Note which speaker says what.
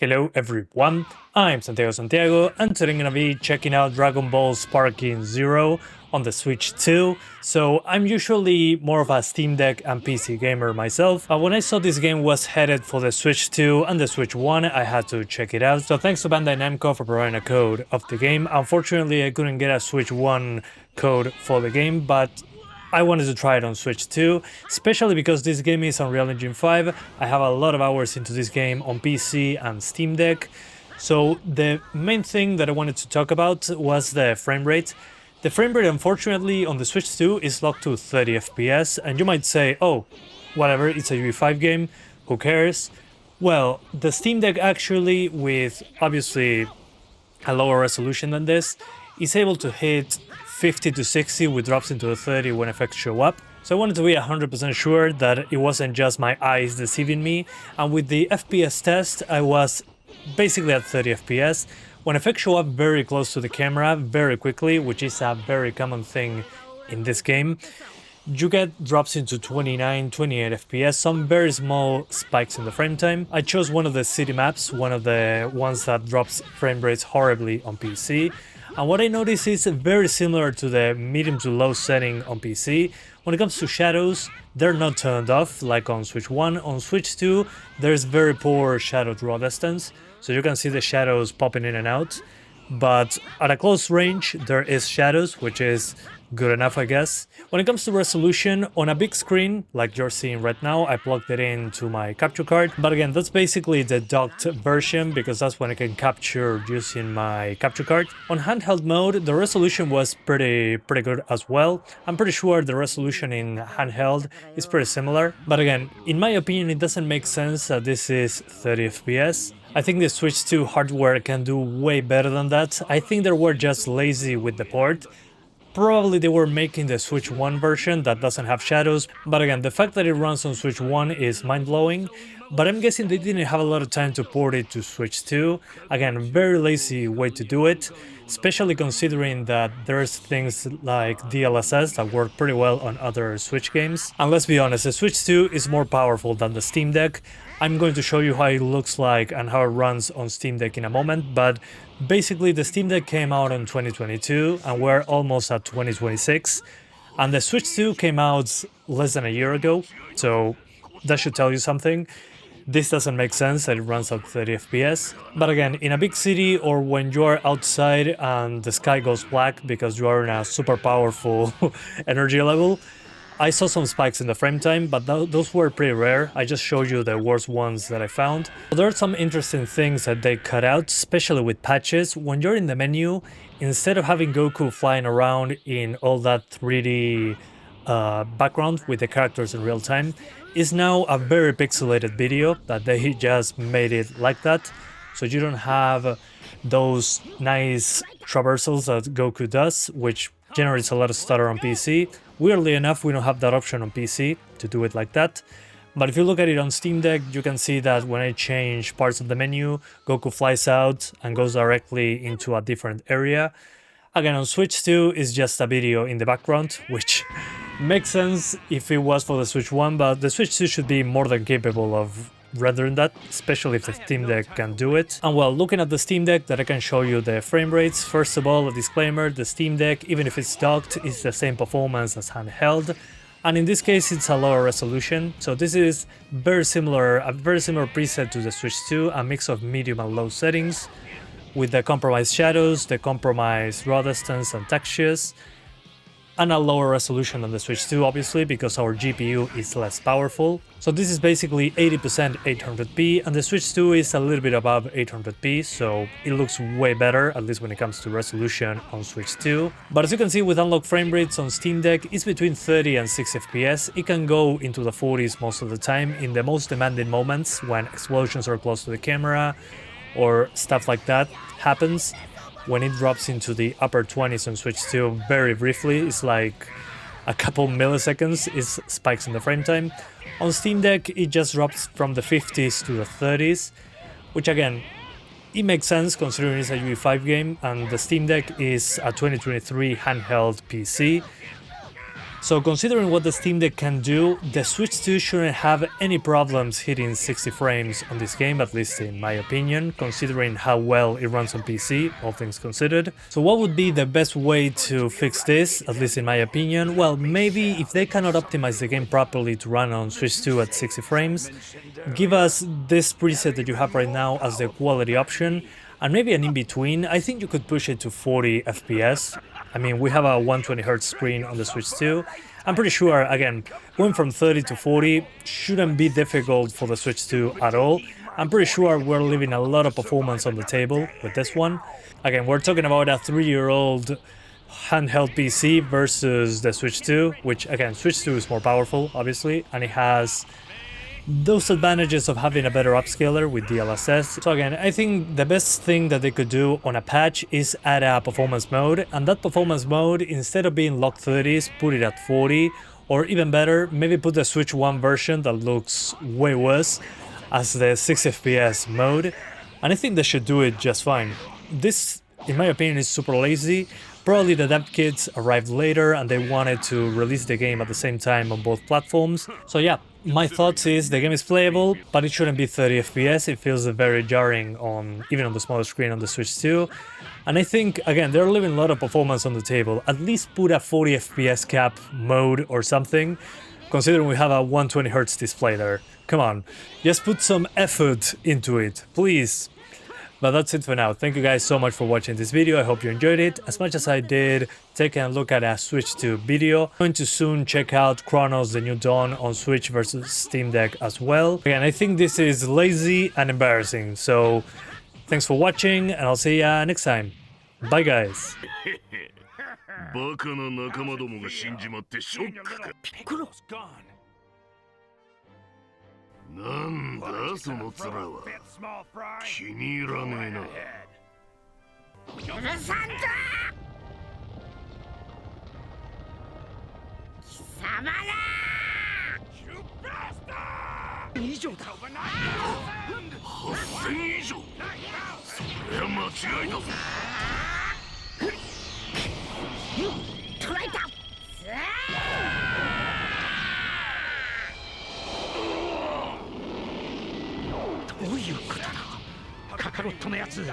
Speaker 1: Hello everyone, I'm Santiago and today I'm gonna be checking out Dragon Ball Sparking Zero on the Switch 2. So I'm usually more of a Steam Deck and PC gamer myself, but when I saw this game was headed for the Switch 2 and the Switch 1, I had to check it out. So thanks to Bandai Namco for providing a code of the game. Unfortunately, I couldn't get a Switch 1 code for the game, but I wanted to try it on Switch 2, especially because this game is on Unreal Engine 5. I have a lot of hours into this game on PC and Steam Deck. So the main thing that I wanted to talk about was the frame rate. The frame rate, unfortunately, on the Switch 2 is locked to 30 FPS, and you might say, oh, whatever, it's a UE5 game, who cares? Well, the Steam Deck actually, with obviously a lower resolution than this, is able to hit 50 to 60 with drops into the 30 when effects show up. So I wanted to be 100% sure that it wasn't just my eyes deceiving me, and with the FPS test I was basically at 30 FPS. When effects show up very close to the camera very quickly, which is a very common thing in this game, you get drops into 29, 28 FPS, some very small spikes in the frame time. I chose one of the city maps, one of the ones that drops frame rates horribly on PC. And what I noticed is very similar to the medium to low setting on PC. When it comes to shadows, they're not turned off like on Switch 1. On Switch 2, there's very poor shadow draw distance, so you can see the shadows popping in and out. But at a close range, there is shadows, which is good enough, I guess. When it comes to resolution, on a big screen, like you're seeing right now, I plugged it into my capture card. But again, that's basically the docked version, because that's when I can capture using my capture card. On handheld mode, the resolution was pretty good as well. I'm pretty sure the resolution in handheld is pretty similar. But again, in my opinion, it doesn't make sense that this is 30 FPS. I think the Switch 2 hardware can do way better than that. I think they were just lazy with the port. Probably they were making the Switch 1 version that doesn't have shadows, but again, the fact that it runs on Switch 1 is mind-blowing, but I'm guessing they didn't have a lot of time to port it to Switch 2. Again, very lazy way to do it, especially considering that there's things like DLSS that work pretty well on other Switch games. And let's be honest, the Switch 2 is more powerful than the Steam Deck. I'm going to show you how it looks like and how it runs on Steam Deck in a moment, but basically the Steam Deck came out in 2022 and we're almost at 2026, and the Switch 2 came out less than a year ago, so that should tell you something. This doesn't make sense that it runs at 30 FPS, but again, in a big city or when you are outside and the sky goes black because you are in a super powerful energy level, I saw some spikes in the frame time, but those were pretty rare. I just showed you the worst ones that I found. There are some interesting things that they cut out, especially with patches. When you're in the menu, instead of having Goku flying around in all that 3D background with the characters in real time, is now a very pixelated video that they just made it like that. So you don't have those nice traversals that Goku does, which generates a lot of stutter on PC. Weirdly enough, we don't have that option on PC to do it like that. But if you look at it on Steam Deck, you can see that when I change parts of the menu, Goku flies out and goes directly into a different area. Again, on Switch 2, it's just a video in the background, which makes sense if it was for the Switch 1, but the Switch 2 should be more than capable of rendering that, especially if the Steam Deck can do it. And well, looking at the Steam Deck, that I can show you the frame rates. First of all, a disclaimer, the Steam Deck, even if it's docked, is the same performance as handheld, and in this case it's a lower resolution. So this is a very similar preset to the Switch 2, a mix of medium and low settings, with the compromised shadows, the compromised raw distance and textures, and a lower resolution on the Switch 2, obviously, because our GPU is less powerful. So this is basically 80% 800p, and the Switch 2 is a little bit above 800p, so it looks way better, at least when it comes to resolution on Switch 2. But as you can see, with unlocked frame rates on Steam Deck, it's between 30 and 60 FPS. It can go into the 40s most of the time in the most demanding moments, when explosions are close to the camera, or stuff like that happens. When it drops into the upper 20s on Switch 2 very briefly, it's like a couple milliseconds, it spikes in the frame time. On Steam Deck, it just drops from the 50s to the 30s, which again, it makes sense considering it's a UE5 game and the Steam Deck is a 2023 handheld PC. So considering what the Steam Deck can do, the Switch 2 shouldn't have any problems hitting 60 frames on this game, at least in my opinion, considering how well it runs on PC, all things considered. So what would be the best way to fix this, at least in my opinion? Well, maybe if they cannot optimize the game properly to run on Switch 2 at 60 frames, give us this preset that you have right now as the quality option, and maybe an in-between. I think you could push it to 40 FPS. I mean, we have a 120Hz screen on the Switch 2. I'm pretty sure, again, going from 30 to 40 shouldn't be difficult for the Switch 2 at all. I'm pretty sure we're leaving a lot of performance on the table with this one. Again, we're talking about a 3-year-old handheld PC versus the Switch 2, which, again, Switch 2 is more powerful, obviously, and it has those advantages of having a better upscaler with DLSS. So again, I think the best thing that they could do on a patch is add a performance mode, and that performance mode, instead of being locked 30s, put it at 40, or even better, maybe put the Switch 1 version that looks way worse as the 60 FPS mode, and I think they should do it just fine. This, in my opinion, is super lazy. Probably the dev kits arrived later and they wanted to release the game at the same time on both platforms. So yeah, my thoughts is the game is playable, but it shouldn't be 30 FPS. It feels very jarring even on the smaller screen on the Switch 2. And I think, again, they're leaving a lot of performance on the table. At least put a 40 FPS cap mode or something, considering we have a 120Hz display there. Come on, just put some effort into it, please. But that's it for now. Thank you guys so much for watching this video. I hope you enjoyed it as much as I did taking a look at a Switch 2 video. I'm going to soon check out Chronos The New Dawn on Switch versus Steam Deck as well. Again, I think this is lazy and embarrassing. So thanks for watching and I'll see ya next time. Bye guys.
Speaker 2: Piccolo's gone.
Speaker 3: なんだその面は気に入らねえな。
Speaker 4: 許さんぞ貴様ら
Speaker 2: 以上だ。
Speaker 3: 8000以上。そりゃ間違いだぞ。
Speaker 4: 捕らえた。
Speaker 2: どういうことだ。カカロットのやつ